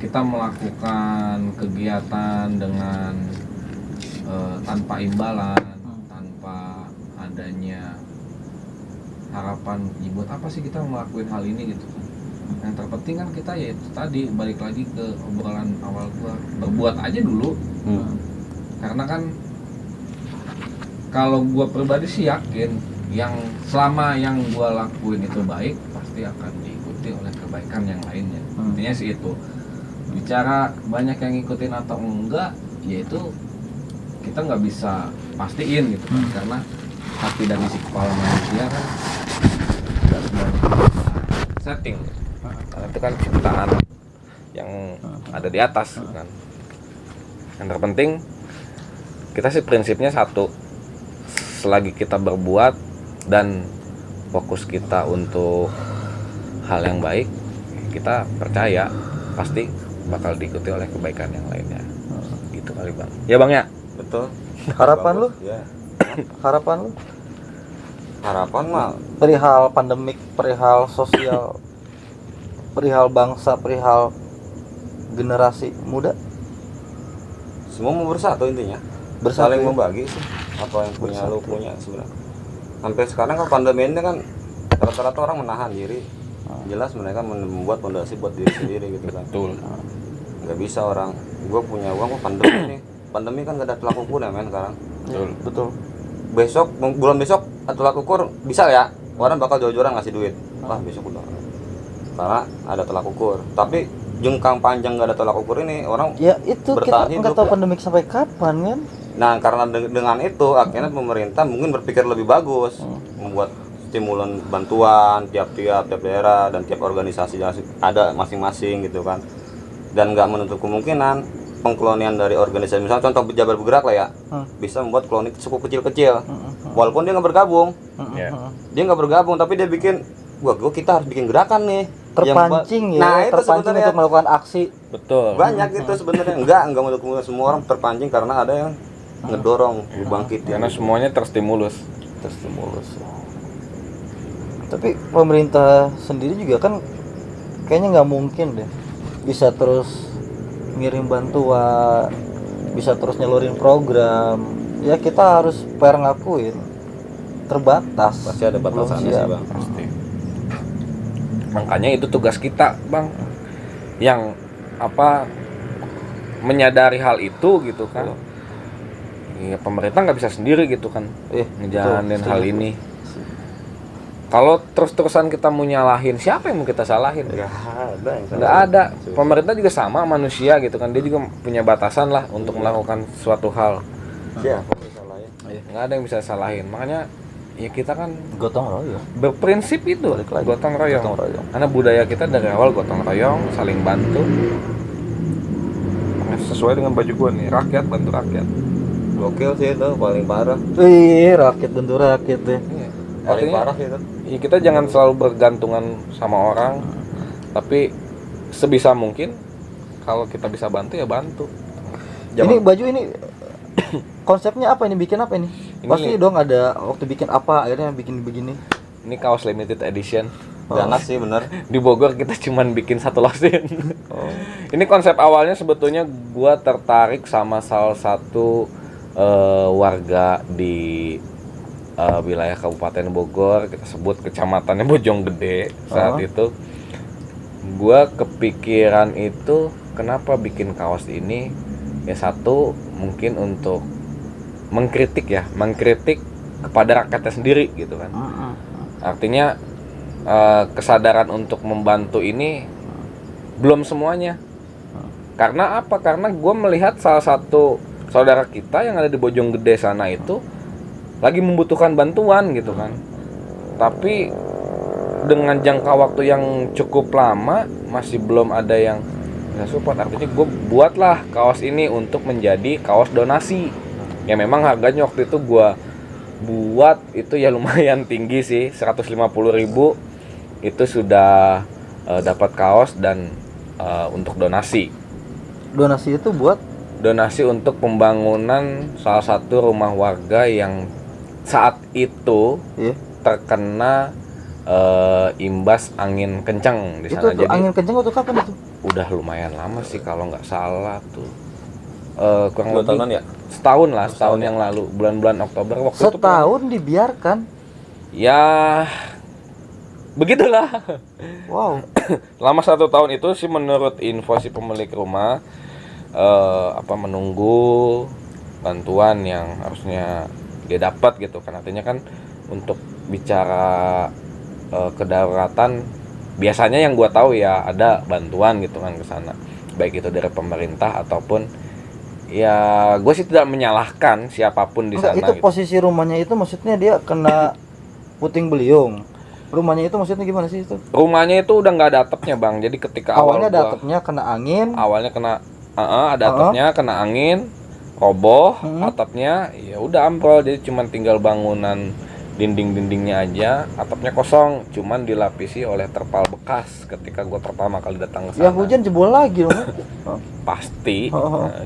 kita melakukan kegiatan dengan tanpa imbalan, tanpa adanya harapan ya buat apa sih kita ngelakuin hal ini gitu. Yang terpenting kan kita ya itu tadi balik lagi ke obrolan awal gua, berbuat aja dulu. Karena kan kalau gua pribadi sih yakin yang selama yang gua lakuin itu baik pasti akan diikuti oleh kebaikan yang lainnya. Intinya sih itu. Bicara banyak yang ngikutin atau enggak, yaitu kita nggak bisa pastiin gitu kan. Karena hati dan isi kepala manusia kan nggak semuanya setting. Karena itu kan ciptaan yang ada di atas kan. Yang terpenting kita sih prinsipnya satu, selagi kita berbuat dan fokus kita untuk hal yang baik, kita percaya pasti bakal diikuti oleh kebaikan yang lainnya. Gitu kali bang. Ya bang ya. Betul. Harapan lu? Ya. Harapan lu? Harapan mah Perihal pandemik, perihal sosial, perihal bangsa, perihal generasi muda semua mau bersatu intinya. bersatu. Saling membagi sih apa yang punya lu punya sebenarnya. Sampai sekarang kalau pandemi ini kan rata-rata orang menahan diri. Jelas mereka membuat fondasi buat diri sendiri gitu kan. Betul. Nggak bisa orang gue punya uang kok pandemi nih. Pandemi kan gak ada tolak ukur ya men sekarang. Betul. Besok bulan besok tolak ukur bisa ya. Orang bakal jor-joran ngasih duit. Wah besok udah. Karena ada tolak ukur. Tapi jengkang panjang gak ada tolak ukur ini orang Ya itu kita bertahan nggak hidup tahu ya. pandemik sampai kapan kan. Nah karena dengan itu akhirnya pemerintah mungkin berpikir lebih bagus membuat stimulan bantuan tiap daerah dan tiap organisasi yang ada masing-masing gitu kan, dan nggak menutup kemungkinan pengkolonian dari organisasi misalnya contoh Jabar Bergerak lah ya bisa membuat koloni suku kecil-kecil walaupun dia nggak bergabung dia nggak bergabung tapi dia bikin gua kita harus bikin gerakan nih Terpancing yang, nah, itu terpancing sebenarnya untuk melakukan aksi. Betul. banyak itu sebenarnya nggak menutup kemungkinan semua orang terpancing karena ada yang ngedorong bangkit Karena semuanya terstimulus. Tapi pemerintah sendiri juga kan kayaknya nggak mungkin deh bisa terus ngirim bantuan, bisa terus nyalurin program. Ya kita harus fair ngakuin terbatas. pasti ada batasannya sih bang. Pasti. Makanya itu tugas kita bang, yang apa menyadari hal itu gitu kan. Ya, pemerintah nggak bisa sendiri gitu kan ngejalanin hal ini. Kalau terus-terusan kita mau nyalahin, siapa yang mau kita salahin? Nggak ada. Pemerintah juga sama manusia gitu kan, dia juga punya batasan lah untuk melakukan suatu hal. Siapa yang salahin? Nggak ada yang bisa salahin. Makanya ya kita kan Gotong royong. berprinsip itu Balik lagi. gotong royong. Gotong royong. Karena budaya kita dari awal gotong royong, saling bantu. Nah, sesuai dengan baju gua nih, rakyat bantu rakyat. Gokil sih itu, paling parah. Rakyat bantu rakyat deh. Iya. Paling Artinya, parah sih itu. ya kita jangan selalu bergantungan sama orang, tapi sebisa mungkin kalau kita bisa bantu ya bantu. Ini baju ini konsepnya apa ini? Bikin apa ini? Ini- Pasti dong ada waktu bikin apa akhirnya bikin begini. Ini kaos limited edition. Ganas sih bener. Di Bogor kita cuman bikin satu losin. Oh. Ini konsep awalnya sebetulnya gua tertarik sama salah satu warga di wilayah Kabupaten Bogor, kita sebut kecamatannya Bojonggede saat itu. Gua kepikiran itu kenapa bikin kaos ini? Ya satu mungkin untuk mengkritik kepada rakyatnya sendiri gitu kan. Artinya kesadaran untuk membantu ini belum semuanya. Karena apa? Karena gue melihat salah satu saudara kita yang ada di Bojonggede sana itu lagi membutuhkan bantuan gitu kan. Tapi dengan jangka waktu yang cukup lama masih belum ada yang bisa support. Artinya gue buatlah kaos ini untuk menjadi kaos donasi. Ya memang harganya waktu itu gue buat itu ya lumayan tinggi sih, 150.000 itu sudah dapat kaos dan untuk donasi. Donasi itu buat Donasi untuk pembangunan salah satu rumah warga yang saat itu terkena imbas angin kencang di sana. itu Jadi angin kencang waktu kapan itu? udah lumayan lama sih kalau nggak salah tuh. Kurang 2 lebih tahunan ya? setahun yang lalu, bulan-bulan Oktober waktu itu. Setahun dibiarkan. Ya begitulah. Wow. Lama 1 tahun itu sih menurut info si pemilik rumah menunggu bantuan yang harusnya dia dapat gitu kan. Artinya kan untuk bicara kedaruratan biasanya yang gua tahu ya ada bantuan gitu kan ke sana, baik itu dari pemerintah ataupun ya gue sih tidak menyalahkan siapapun di sana. Itu gitu. posisi rumahnya itu maksudnya dia kena puting beliung. Rumahnya itu maksudnya gimana sih itu? Rumahnya itu udah nggak ada atapnya bang, jadi ketika Awalnya ada gua- atapnya kena angin. awalnya kena ada atapnya kena angin, roboh atapnya, ya udah ambrol, jadi cuman tinggal bangunan dinding-dindingnya aja, atapnya kosong, cuman dilapisi oleh terpal bekas ketika gue pertama kali datang ke sana. Ya hujan jebol lagi dong. Pasti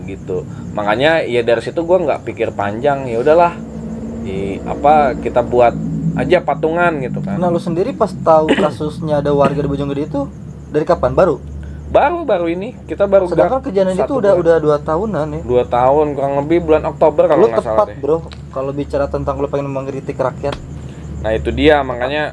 gitu. Makanya ya dari situ gue nggak pikir panjang, ya udahlah, kita buat aja patungan gitu kan. Nah lu sendiri pas tahu kasusnya ada warga di Bojonggede itu dari kapan? Baru ini kita baru. Sedangkan kejadian itu udah 2 tahunan ya. 2 tahun kurang lebih, bulan Oktober kalau Lu nggak salah tepat deh. bro kalau bicara tentang lu pengen mengkritik rakyat. Nah itu dia, makanya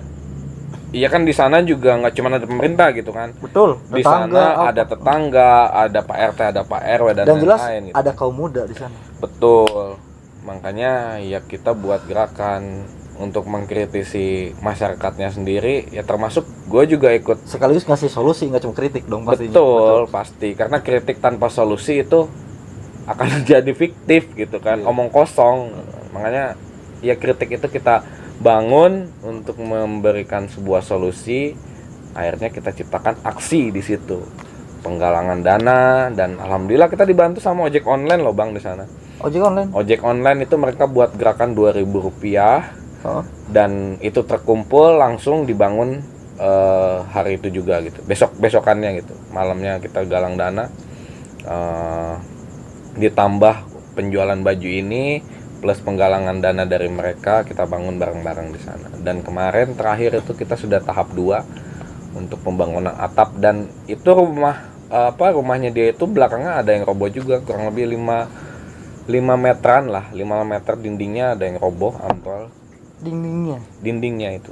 iya kan di sana juga nggak cuma ada pemerintah gitu kan. Betul. Di sana ada tetangga, ada Pak RT, ada Pak RW dan jelas lain-lain gitu. ada kaum muda di sana. Betul. Makanya ya kita buat gerakan untuk mengkritisi masyarakatnya sendiri, ya termasuk gue juga ikut. Sekaligus ngasih solusi, nggak cuma kritik dong pastinya. Betul, pasti. Karena kritik tanpa solusi itu akan jadi fiktif gitu kan, omong kosong. Makanya ya kritik itu kita bangun untuk memberikan sebuah solusi. Akhirnya kita ciptakan aksi di situ, penggalangan dana, dan alhamdulillah kita dibantu sama ojek online loh bang di sana. Ojek online itu mereka buat gerakan Rp2.000 dan itu terkumpul langsung dibangun hari itu juga gitu. Besokannya gitu, malamnya kita galang dana, ditambah penjualan baju ini plus penggalangan dana dari mereka, kita bangun bareng-bareng di sana. Dan kemarin terakhir itu kita sudah tahap 2 untuk pembangunan atap, dan itu rumahnya dia itu belakangnya ada yang roboh juga, kurang lebih 5 meteran lah, 5 meter dindingnya ada yang roboh, ambrol. Dindingnya itu.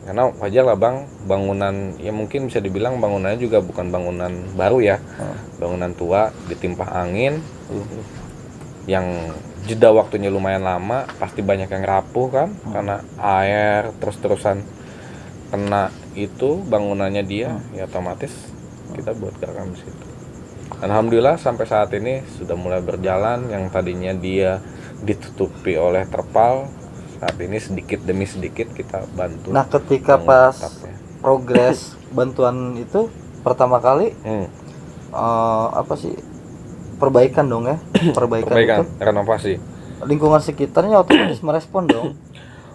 Karena wajar lah bang, bangunan ya mungkin bisa dibilang bangunannya juga bukan bangunan baru ya, bangunan tua, ditimpa angin, yang jeda waktunya lumayan lama, pasti banyak yang rapuh kan, karena air terus-terusan kena itu bangunannya dia, ya otomatis kita buat gerakan di situ. Alhamdulillah sampai saat ini sudah mulai berjalan. Yang tadinya dia ditutupi oleh terpal, saat ini sedikit demi sedikit kita bantu. Nah, ketika pas mengungkapnya. progres bantuan itu pertama kali apa sih, perbaikan dong ya, perbaikan itu renovasi. lingkungan sekitarnya otomatis merespon dong.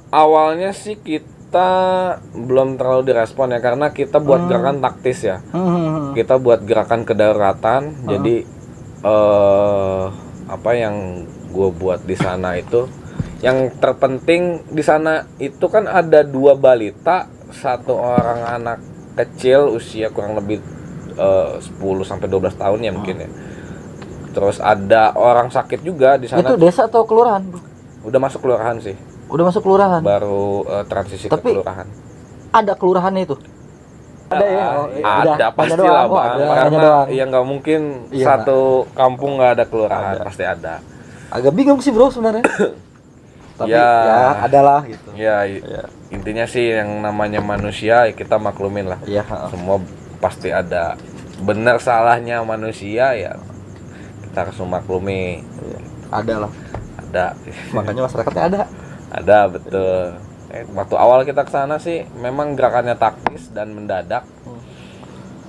Awalnya sih kita belum terlalu direspon ya, karena kita buat gerakan taktis ya. Kita buat gerakan kedaruratan. Jadi apa yang gue buat di sana itu, yang terpenting di sana itu kan ada 2 balita, 1 orang anak kecil usia kurang lebih 10 sampai 12 tahun ya mungkin ya. Terus ada orang sakit juga di sana. Itu desa atau kelurahan, Bro? Udah masuk kelurahan sih. Udah masuk kelurahan. Baru transisi ke Tapi kelurahan. ada kelurahannya itu? Ada ya? Ada pasti lah Bang. Karena ya nggak mungkin satu kampung nggak ada kelurahan, pasti ada. Agak bingung sih Bro sebenarnya. Tapi ya adalah gitu. Ya, intinya sih yang namanya manusia kita maklumin lah. Iya. Semua pasti ada benar salahnya manusia ya. Kita harus memaklumi. Ada lah. Ada. Makanya masyarakatnya ada. Ada, betul. Waktu awal kita ke sana sih memang gerakannya taktis dan mendadak.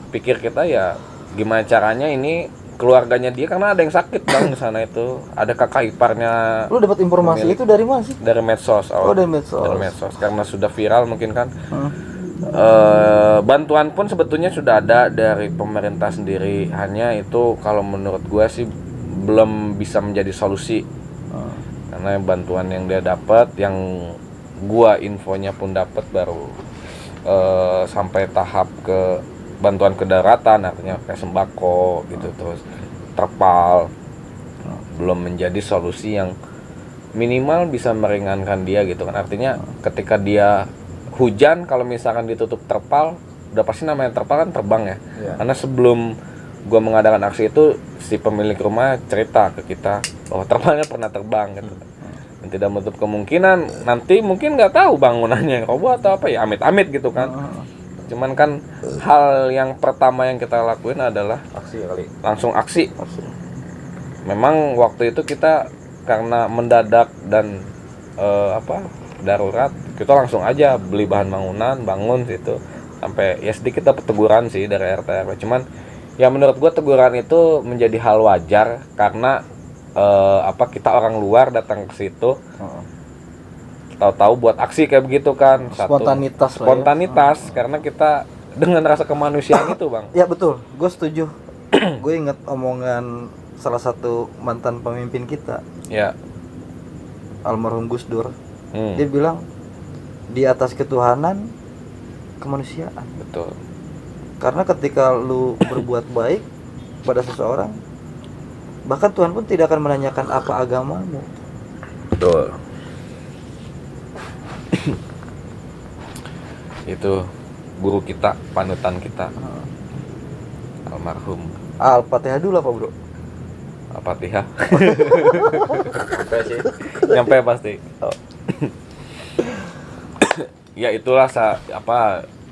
Pikir kita ya gimana caranya ini keluarganya dia, karena ada yang sakit Bang di sana itu. Ada kakak iparnya. Lu dapat informasi itu dari mana sih? Dari medsos. Dari medsos. Dari medsos karena sudah viral mungkin kan. Bantuan pun sebetulnya sudah ada dari pemerintah sendiri, hanya itu kalau menurut gue sih belum bisa menjadi solusi. Karena bantuan yang dia dapat, yang gua infonya pun dapat baru sampai tahap ke bantuan kedaruratan, artinya kayak sembako gitu, terus terpal, belum menjadi solusi yang minimal bisa meringankan dia gitu kan. Artinya ketika dia hujan, kalau misalkan ditutup terpal, udah pasti namanya terpal kan terbang ya. Karena sebelum gua mengadakan aksi itu, si pemilik rumah cerita ke kita bahwa terpalnya pernah terbang gitu. Dan tidak menutup kemungkinan nanti mungkin nggak tahu bangunannya yang roboh atau apa ya, amit-amit gitu kan. Cuman kan hal yang pertama yang kita lakuin adalah Aksi kali. langsung aksi. Memang waktu itu kita karena mendadak dan darurat, kita langsung aja beli bahan bangunan, bangun situ. Sampai ya sedikit dapat teguran sih dari RT RW. Cuman ya menurut gua teguran itu menjadi hal wajar karena kita orang luar datang ke situ. Tahu-tahu buat aksi kayak begitu kan. Spontanitas karena kita dengan rasa kemanusiaan itu Bang. Ya betul, gue setuju. Gue inget omongan salah satu mantan pemimpin kita, Ya. almarhum Gus Dur. Dia bilang di atas ketuhanan kemanusiaan. Betul. Karena ketika lu berbuat baik pada seseorang, bahkan Tuhan pun tidak akan menanyakan apa agamamu. Betul. Itu guru kita, panutan kita, almarhum. Al-Fatihah dulu apa Bro? Al-Fatihah. Nyampe pasti. Ya itulah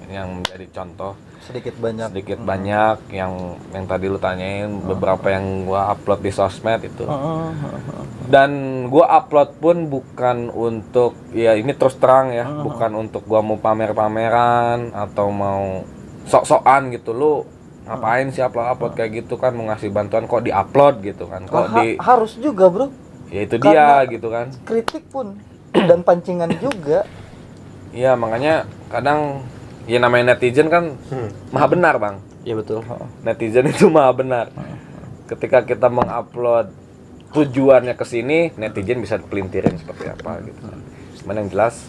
yang menjadi contoh. Sedikit banyak yang tadi lu tanyain, beberapa yang gua upload di sosmed itu. Dan gua upload pun bukan untuk, ya ini terus terang ya, bukan untuk gua mau pamer-pameran atau mau sok-sokan gitu. Lu ngapain sih upload kayak gitu kan, mau ngasih bantuan kok di-upload gitu kan. Harus juga Bro. Ya itu dia gitu kan. Kritik pun dan pancingan juga. Iya, makanya kadang ya namanya netizen kan maha benar Bang. Iya betul. Netizen itu maha benar. Ketika kita mengupload tujuannya ke sini, netizen bisa pelintirin seperti apa gitu. Cuman yang jelas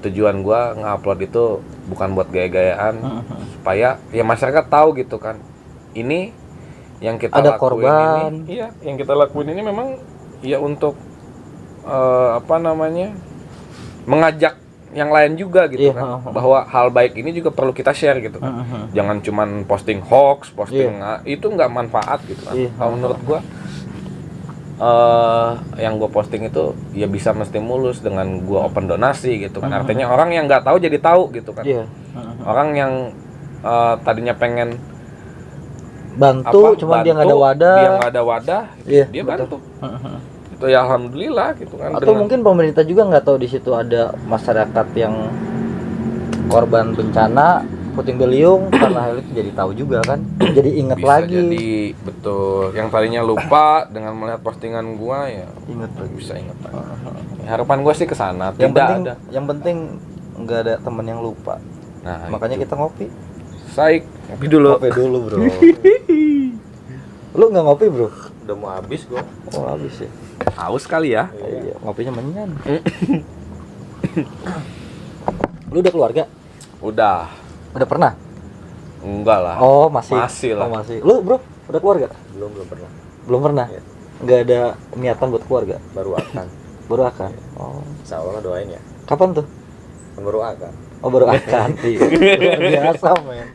tujuan gua ngupload itu bukan buat gaya-gayaan, supaya ya masyarakat tahu gitu kan. Ini yang kita ada lakuin korban. ini. Iya, yang kita lakuin ini memang ya untuk mengajak yang lain juga gitu kan, bahwa hal baik ini juga perlu kita share gitu kan. Jangan cuman posting hoax, itu nggak manfaat gitu kan. Kalau menurut gua yang gua posting itu ya bisa menstimulus dengan gua open donasi gitu kan. Artinya orang yang nggak tahu jadi tahu gitu kan. Orang yang tadinya pengen bantu, cuma dia nggak ada wadah. Dia bantu. gitu ya, alhamdulillah gitu kan. Atau mungkin pemerintah juga nggak tahu di situ ada masyarakat yang korban bencana puting beliung karena hal itu, jadi tahu juga kan, jadi ingat bisa lagi. jadi betul, yang tadinya lupa dengan melihat postingan gua ya Ingat lagi. bisa ingat lagi. Harapan gua sih ke sana, Yang tidak penting, ada. yang penting nggak ada teman yang lupa. Nah, Makanya itu. kita ngopi. Saik, ngopi dulu. Ngopi dulu, Bro. Lu nggak ngopi, Bro? Udah mau habis gua. Oh, habis ya. Haus kali ya. Iya, ngopinya menyan. Lu udah keluarga? Udah. Udah pernah? Enggak lah. Oh, masih. Masih lah. Oh, masih. Lu, Bro, udah keluarga? Belum pernah. Belum pernah? Iya. Nggak ada niatan buat keluarga? Baru akan. Baru akan? Oh. Insya Allah doain ya. Kapan tuh? Baru akan. Oh, baru akan. Iya. Luar biasa, men.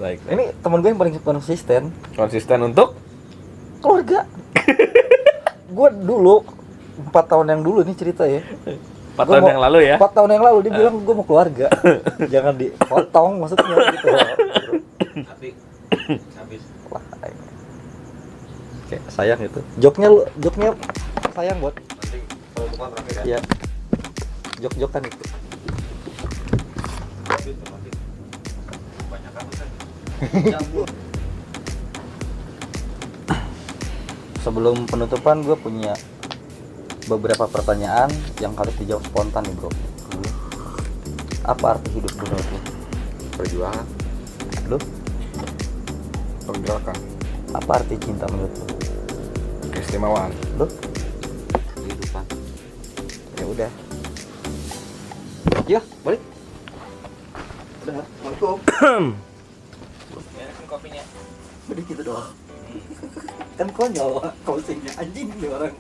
Baik. Ini temen gue yang paling konsisten. Konsisten untuk Keluarga. Gue dulu 4 tahun yang dulu nih cerita ya. 4 tahun yang lalu ya. 4 tahun yang lalu dia bilang gue mau keluarga. Jangan dipotong maksudnya gitu. Habis. Wah, kayak sayang itu. Joknya sayang buat. Nanti penutupan terakhir ya. Iya. Jok-jokan itu. Banyak kan Ustaz? Sebelum penutupan gue punya beberapa pertanyaan yang harus dijawab spontan nih, Bro. Apa arti hidup menurut lu? Perjuangan. Lu? pergerakan, Apa arti cinta menurut lu? keistimewaan. Lu? Kehidupan. Ya udah. Yuk, balik. Udah, Assalamualaikum. Ya, kopinya. Udah gitu doang. Kan konyol closingnya, anjing nih orang.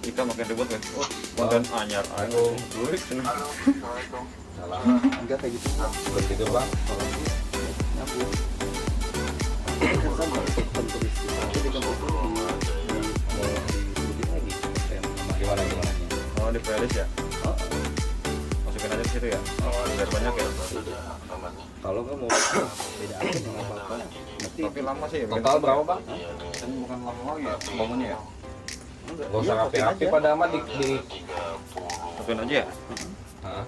Kita makin ribut kan. Oh, makan anyar. Aduh, burik. Enggak kayak gitu. Belum tidur bang. Gimana gimana? Oh, di playlist ya? Masukin aja ke situ ya? Oh, biar banyak ya? Kalau nggak mau beda aja nggak apa-apa. Tapi lama sih ya? Total berapa bang? Kan bukan lama lagi ya? Bangunnya ya? Gak usah rapi-rapi pada amat di Satuin aja ya? Hah?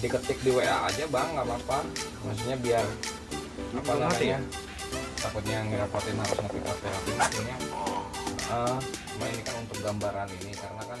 diketik di WA aja bang, nggak apa-apa. Maksudnya biar apa namanya, takutnya ngerepotin harus ngetik rapi-rapi maksudnya. Cuma ini kan untuk gambaran ini karena kan